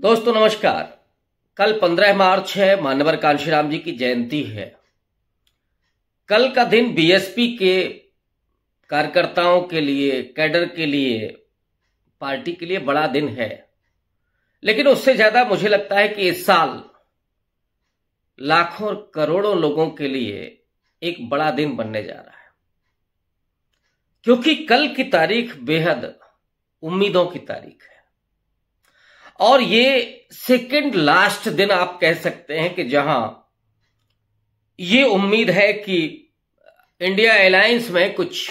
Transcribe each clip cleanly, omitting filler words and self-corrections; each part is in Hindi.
दोस्तों नमस्कार। कल 15 मार्च है, मान्यवर कांशीराम जी की जयंती है। कल का दिन बीएसपी के कार्यकर्ताओं के लिए, कैडर के लिए, पार्टी के लिए बड़ा दिन है। लेकिन उससे ज्यादा मुझे लगता है कि इस साल लाखों और करोड़ों लोगों के लिए एक बड़ा दिन बनने जा रहा है, क्योंकि कल की तारीख बेहद उम्मीदों की तारीख है। और ये सेकंड लास्ट दिन आप कह सकते हैं कि जहां ये उम्मीद है कि इंडिया अलायंस में कुछ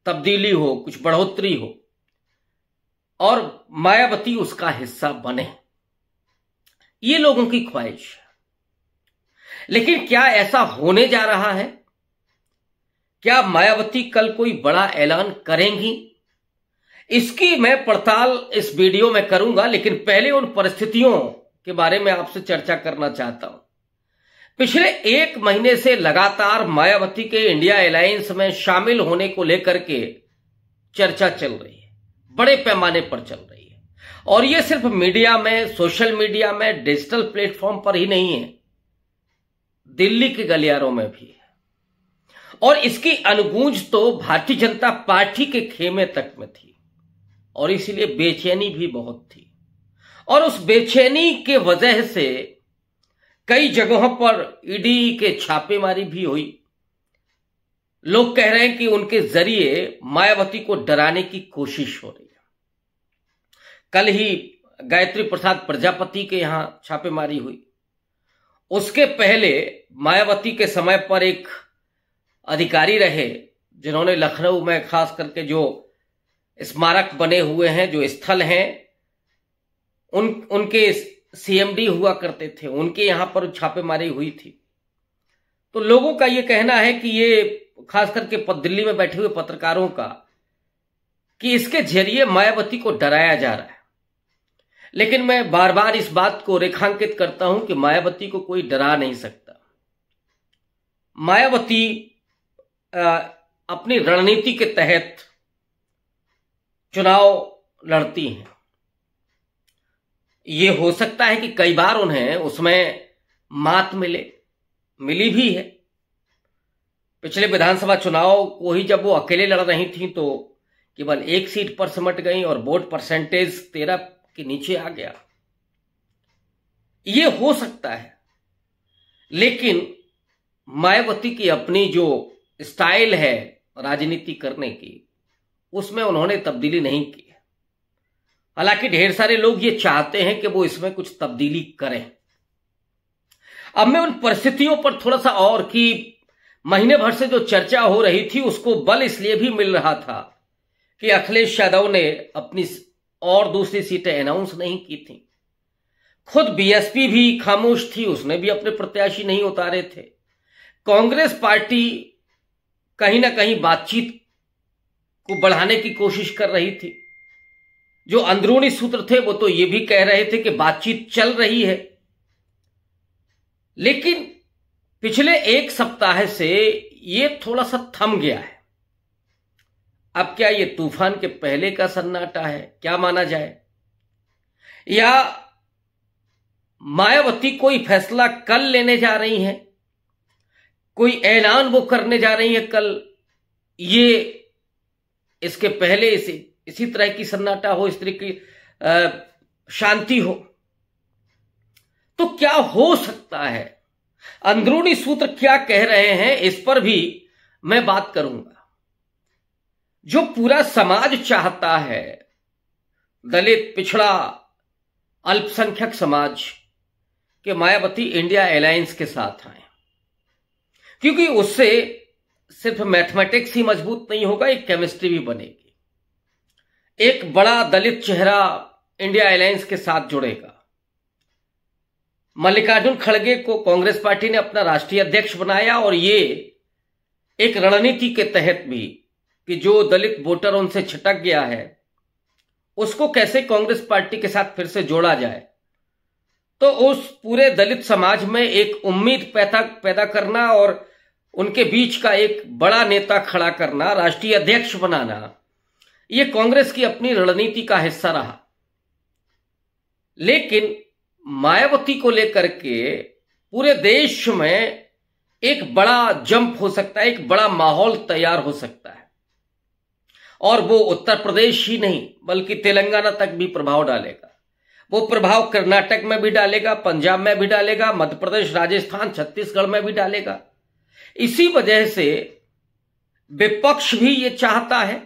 तब्दीली हो, कुछ बढ़ोतरी हो और मायावती उसका हिस्सा बने। ये लोगों की ख्वाहिश है। लेकिन क्या ऐसा होने जा रहा है? क्या मायावती कल कोई बड़ा ऐलान करेंगी? इसकी मैं पड़ताल इस वीडियो में करूंगा, लेकिन पहले उन परिस्थितियों के बारे में आपसे चर्चा करना चाहता हूं। पिछले एक महीने से लगातार मायावती के इंडिया अलायंस में शामिल होने को लेकर के चर्चा चल रही है, बड़े पैमाने पर चल रही है। और यह सिर्फ मीडिया में, सोशल मीडिया में, डिजिटल प्लेटफॉर्म पर ही नहीं है, दिल्ली के गलियारों में भी है। और इसकी अनुगूंज तो भारतीय जनता पार्टी के खेमे तक में थी और इसीलिए बेचैनी भी बहुत थी। और उस बेचैनी के वजह से कई जगहों पर ईडी के छापेमारी भी हुई। लोग कह रहे हैं कि उनके जरिए मायावती को डराने की कोशिश हो रही है। कल ही गायत्री प्रसाद प्रजापति के यहां छापेमारी हुई। उसके पहले मायावती के समय पर एक अधिकारी रहे जिन्होंने लखनऊ में खास करके जो स्मारक बने हुए हैं, जो स्थल हैं, उनके सीएमडी हुआ करते थे, उनके यहां पर छापेमारी हुई थी। तो लोगों का यह कहना है कि ये खास करके दिल्ली में बैठे हुए पत्रकारों का, कि इसके जरिए मायावती को डराया जा रहा है। लेकिन मैं बार बार इस बात को रेखांकित करता हूं कि मायावती को कोई डरा नहीं सकता। मायावती अपनी रणनीति के तहत चुनाव लड़ती हैं। ये हो सकता है कि कई बार उन्हें उसमें मात मिली भी है। पिछले विधानसभा चुनाव को ही जब वो अकेले लड़ रही थी तो केवल एक सीट पर सिमट गई और वोट परसेंटेज 13 के नीचे आ गया। ये हो सकता है, लेकिन मायावती की अपनी जो स्टाइल है राजनीति करने की, उसमें उन्होंने तब्दीली नहीं की है। हालांकि ढेर सारे लोग ये चाहते हैं कि वो इसमें कुछ तब्दीली करें। अब मैं उन परिस्थितियों पर थोड़ा सा, और कि महीने भर से जो चर्चा हो रही थी उसको बल इसलिए भी मिल रहा था कि अखिलेश यादव ने अपनी और दूसरी सीटें अनाउंस नहीं की थी। खुद बीएसपी भी खामोश थी, उसने भी अपने प्रत्याशी नहीं उतारे थे। कांग्रेस पार्टी कहीं ना कहीं बातचीत को बढ़ाने की कोशिश कर रही थी। जो अंदरूनी सूत्र थे वो तो ये भी कह रहे थे कि बातचीत चल रही है। लेकिन पिछले एक सप्ताह से ये थोड़ा सा थम गया है। अब क्या ये तूफान के पहले का सन्नाटा है, क्या माना जाए? या मायावती कोई फैसला कल लेने जा रही हैं, कोई ऐलान वो करने जा रही है कल? ये इसके पहले इसी तरह की सन्नाटा हो, इस तरह की शांति हो, तो क्या हो सकता है? अंदरूनी सूत्र क्या कह रहे हैं, इस पर भी मैं बात करूंगा। जो पूरा समाज चाहता है, दलित, पिछड़ा, अल्पसंख्यक समाज, के मायावती इंडिया अलायंस के साथ आए, क्योंकि उससे सिर्फ मैथमेटिक्स ही मजबूत नहीं होगा, एक केमिस्ट्री भी बनेगी। एक बड़ा दलित चेहरा इंडिया अलायंस के साथ जुड़ेगा। मल्लिकार्जुन खड़गे को कांग्रेस पार्टी ने अपना राष्ट्रीय अध्यक्ष बनाया, और ये एक रणनीति के तहत भी कि जो दलित वोटर उनसे छिटक गया है उसको कैसे कांग्रेस पार्टी के साथ फिर से जोड़ा जाए। तो उस पूरे दलित समाज में एक उम्मीद पैदा करना और उनके बीच का एक बड़ा नेता खड़ा करना, राष्ट्रीय अध्यक्ष बनाना, यह कांग्रेस की अपनी रणनीति का हिस्सा रहा। लेकिन मायावती को लेकर के पूरे देश में एक बड़ा जंप हो सकता है, एक बड़ा माहौल तैयार हो सकता है, और वो उत्तर प्रदेश ही नहीं बल्कि तेलंगाना तक भी प्रभाव डालेगा। वो प्रभाव कर्नाटक में भी डालेगा, पंजाब में भी डालेगा, मध्य प्रदेश, राजस्थान, छत्तीसगढ़ में भी डालेगा। इसी वजह से विपक्ष भी ये चाहता है,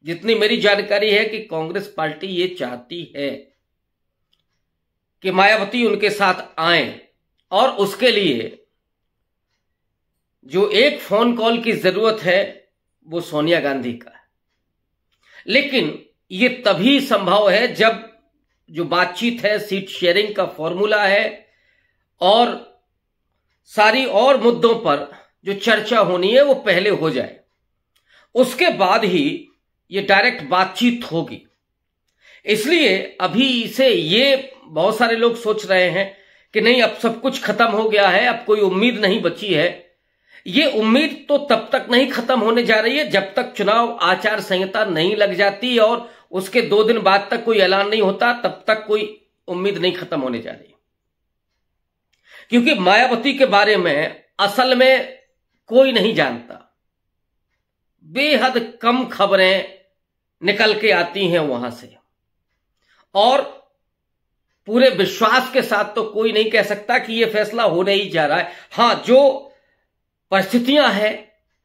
जितनी मेरी जानकारी है कि कांग्रेस पार्टी ये चाहती है कि मायावती उनके साथ आए, और उसके लिए जो एक फोन कॉल की जरूरत है वो सोनिया गांधी का है। लेकिन ये तभी संभव है जब जो बातचीत है, सीट शेयरिंग का फॉर्मूला है और सारी और मुद्दों पर जो चर्चा होनी है वो पहले हो जाए, उसके बाद ही ये डायरेक्ट बातचीत होगी। इसलिए अभी से ये बहुत सारे लोग सोच रहे हैं कि नहीं, अब सब कुछ खत्म हो गया है, अब कोई उम्मीद नहीं बची है। ये उम्मीद तो तब तक नहीं खत्म होने जा रही है जब तक चुनाव आचार संहिता नहीं लग जाती और उसके 2 दिन बाद तक कोई ऐलान नहीं होता, तब तक कोई उम्मीद नहीं खत्म होने जा रही। क्योंकि मायावती के बारे में असल में कोई नहीं जानता, बेहद कम खबरें निकल के आती हैं वहां से, और पूरे विश्वास के साथ तो कोई नहीं कह सकता कि यह फैसला होने ही जा रहा है। हां, जो परिस्थितियां हैं,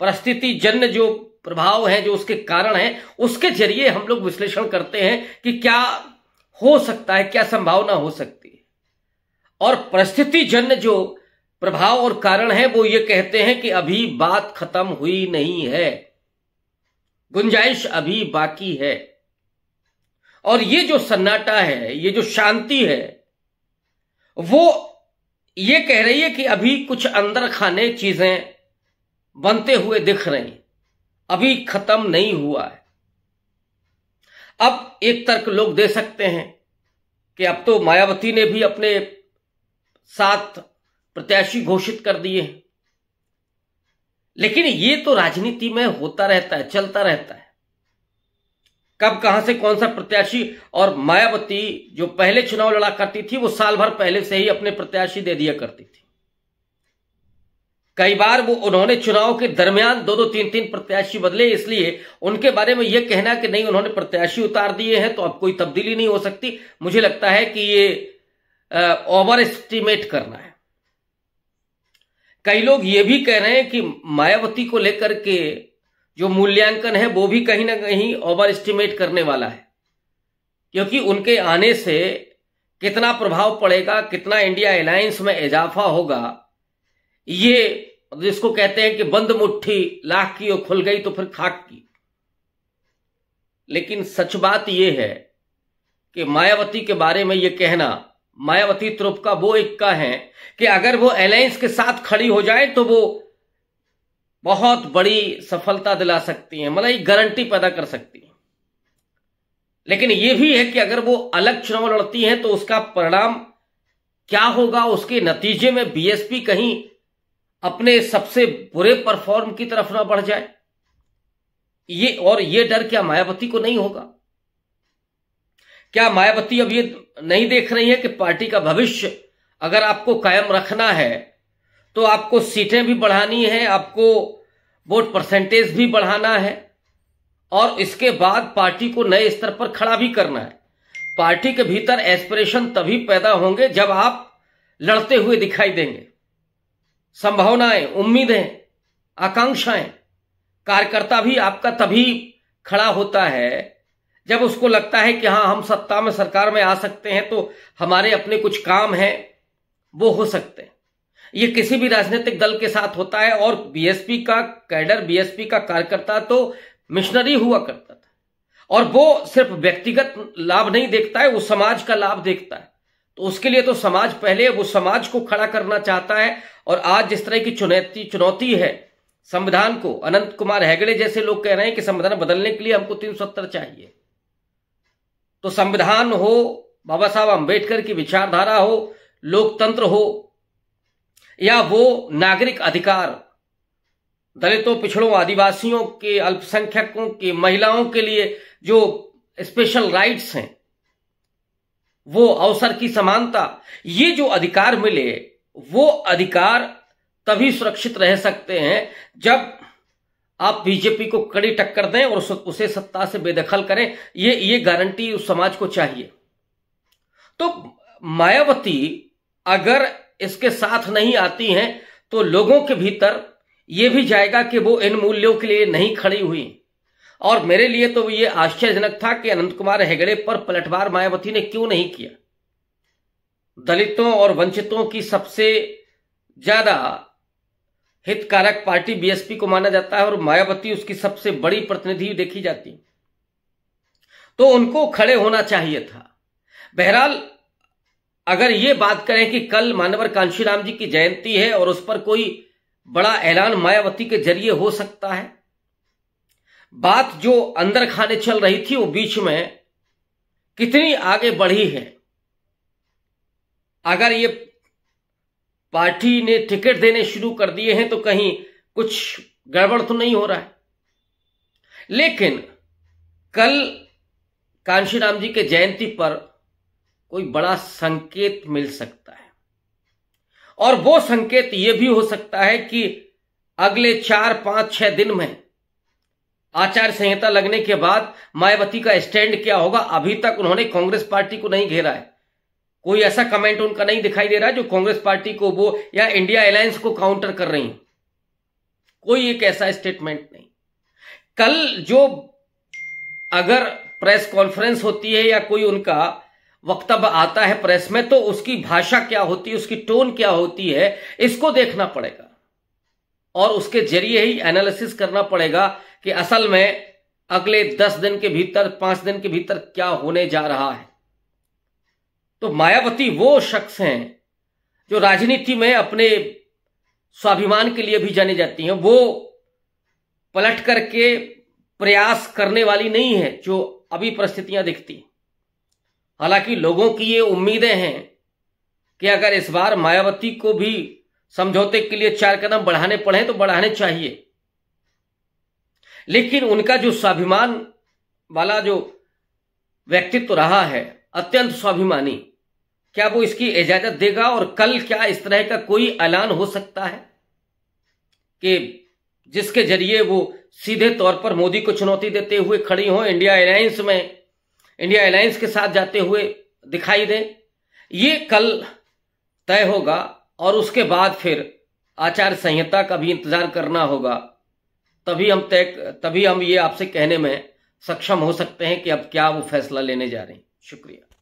परिस्थिति जन्य जो प्रभाव है, जो उसके कारण है, उसके जरिए हम लोग विश्लेषण करते हैं कि क्या हो सकता है, क्या संभावना हो सकती है। और परिस्थिति जन्य जो प्रभाव और कारण है वो ये कहते हैं कि अभी बात खत्म हुई नहीं है, गुंजाइश अभी बाकी है। और ये जो सन्नाटा है, ये जो शांति है, वो ये कह रही है कि अभी कुछ अंदर खाने चीजें बनते हुए दिख रही, अभी खत्म नहीं हुआ है। अब एक तर्क लोग दे सकते हैं कि अब तो मायावती ने भी अपने 7 प्रत्याशी घोषित कर दिए हैं, लेकिन ये तो राजनीति में होता रहता है, चलता रहता है, कब कहां से कौन सा प्रत्याशी। और मायावती जो पहले चुनाव लड़ा करती थी वो साल भर पहले से ही अपने प्रत्याशी दे दिया करती थी। कई बार वो उन्होंने चुनाव के दरमियान 2-2, 3-3 प्रत्याशी बदले, इसलिए उनके बारे में यह कहना कि नहीं उन्होंने प्रत्याशी उतार दिए हैं तो अब कोई तब्दीली नहीं हो सकती, मुझे लगता है कि ये ओवर एस्टिमेट करना है। कई लोग ये भी कह रहे हैं कि मायावती को लेकर के जो मूल्यांकन है वो भी कहीं ना कहीं ओवर एस्टिमेट करने वाला है, क्योंकि उनके आने से कितना प्रभाव पड़ेगा, कितना इंडिया अलायंस में इजाफा होगा, ये जिसको कहते हैं कि बंद मुट्ठी लाख की और खुल गई तो फिर खाक की। लेकिन सच बात यह है कि मायावती के बारे में यह कहना, मायावती तुरुप का वो इक्का है कि अगर वो अलायंस के साथ खड़ी हो जाए तो वो बहुत बड़ी सफलता दिला सकती है, मतलब एक गारंटी पैदा कर सकती है। लेकिन यह भी है कि अगर वो अलग चुनाव लड़ती हैं तो उसका परिणाम क्या होगा, उसके नतीजे में बीएसपी कहीं अपने सबसे बुरे परफॉर्म की तरफ ना बढ़ जाए, ये डर क्या मायावती को नहीं होगा? क्या मायावती अब ये नहीं देख रही है कि पार्टी का भविष्य अगर आपको कायम रखना है तो आपको सीटें भी बढ़ानी है, आपको वोट परसेंटेज भी बढ़ाना है, और इसके बाद पार्टी को नए स्तर पर खड़ा भी करना है। पार्टी के भीतर एस्पिरेशन तभी पैदा होंगे जब आप लड़ते हुए दिखाई देंगे। संभावनाएं, उम्मीदें, आकांक्षाएं, कार्यकर्ता भी आपका तभी खड़ा होता है जब उसको लगता है कि हां, हम सत्ता में, सरकार में आ सकते हैं तो हमारे अपने कुछ काम हैं वो हो सकते हैं। ये किसी भी राजनीतिक दल के साथ होता है, और बीएसपी का कैडर, बीएसपी का कार्यकर्ता तो मिशनरी हुआ करता था, और वो सिर्फ व्यक्तिगत लाभ नहीं देखता है, वो समाज का लाभ देखता है। तो उसके लिए तो समाज पहले, वो समाज को खड़ा करना चाहता है। और आज जिस तरह की चुनौती है संविधान को, अनंत कुमार हेगड़े जैसे लोग कह रहे हैं कि संविधान बदलने के लिए हमको 370 चाहिए, तो संविधान हो, बाबा साहब अंबेडकर की विचारधारा हो, लोकतंत्र हो, या वो नागरिक अधिकार, दलितों, पिछड़ों, आदिवासियों के, अल्पसंख्यकों के, महिलाओं के लिए जो स्पेशल राइट्स हैं, वो अवसर की समानता, ये जो अधिकार मिले, वो अधिकार तभी सुरक्षित रह सकते हैं जब आप बीजेपी को कड़ी टक्कर दें और उसे सत्ता से बेदखल करें। ये गारंटी उस समाज को चाहिए। तो मायावती अगर इसके साथ नहीं आती हैं तो लोगों के भीतर यह भी जाएगा कि वो इन मूल्यों के लिए नहीं खड़ी हुई। और मेरे लिए तो ये आश्चर्यजनक था कि अनंत कुमार हेगड़े पर पलटवार मायावती ने क्यों नहीं किया। दलितों और वंचितों की सबसे ज्यादा हितकारक पार्टी बीएसपी को माना जाता है और मायावती उसकी सबसे बड़ी प्रतिनिधि देखी जाती, तो उनको खड़े होना चाहिए था। बहरहाल अगर ये बात करें कि कल मानवर कांशीराम जी की जयंती है और उस पर कोई बड़ा ऐलान मायावती के जरिए हो सकता है, बात जो अंदर खाने चल रही थी वो बीच में कितनी आगे बढ़ी है। अगर ये पार्टी ने टिकट देने शुरू कर दिए हैं तो कहीं कुछ गड़बड़ तो नहीं हो रहा है। लेकिन कल कांशीराम जी के जयंती पर कोई बड़ा संकेत मिल सकता है और वो संकेत ये भी हो सकता है कि अगले 4, 5, 6 दिन में आचार संहिता लगने के बाद मायावती का स्टैंड क्या होगा। अभी तक उन्होंने कांग्रेस पार्टी को नहीं घेरा है, कोई ऐसा कमेंट उनका नहीं दिखाई दे रहा है जो कांग्रेस पार्टी को वो या इंडिया अलायंस को काउंटर कर रही है। कोई एक ऐसा स्टेटमेंट नहीं। कल जो अगर प्रेस कॉन्फ्रेंस होती है या कोई उनका वक्तव्य आता है प्रेस में, तो उसकी भाषा क्या होती है, उसकी टोन क्या होती है, इसको देखना पड़ेगा और उसके जरिए ही एनालिसिस करना पड़ेगा कि असल में अगले 10 दिन के भीतर, 5 दिन के भीतर क्या होने जा रहा है। तो मायावती वो शख्स हैं जो राजनीति में अपने स्वाभिमान के लिए भी जानी जाती हैं। वो पलट करके प्रयास करने वाली नहीं है जो अभी परिस्थितियां दिखती। हालांकि लोगों की ये उम्मीदें हैं कि अगर इस बार मायावती को भी समझौते के लिए 4 कदम बढ़ाने पड़े तो बढ़ाने चाहिए, लेकिन उनका जो स्वाभिमान वाला जो व्यक्तित्व रहा है, अत्यंत स्वाभिमानी, क्या वो इसकी इजाजत देगा? और कल क्या इस तरह का कोई ऐलान हो सकता है कि जिसके जरिए वो सीधे तौर पर मोदी को चुनौती देते हुए खड़ी हो, इंडिया अलायंस में, इंडिया अलायंस के साथ जाते हुए दिखाई दे? ये कल तय होगा और उसके बाद फिर आचार संहिता का भी इंतजार करना होगा। तभी हम ये आपसे कहने में सक्षम हो सकते हैं कि अब क्या वो फैसला लेने जा रहे हैं। शुक्रिया।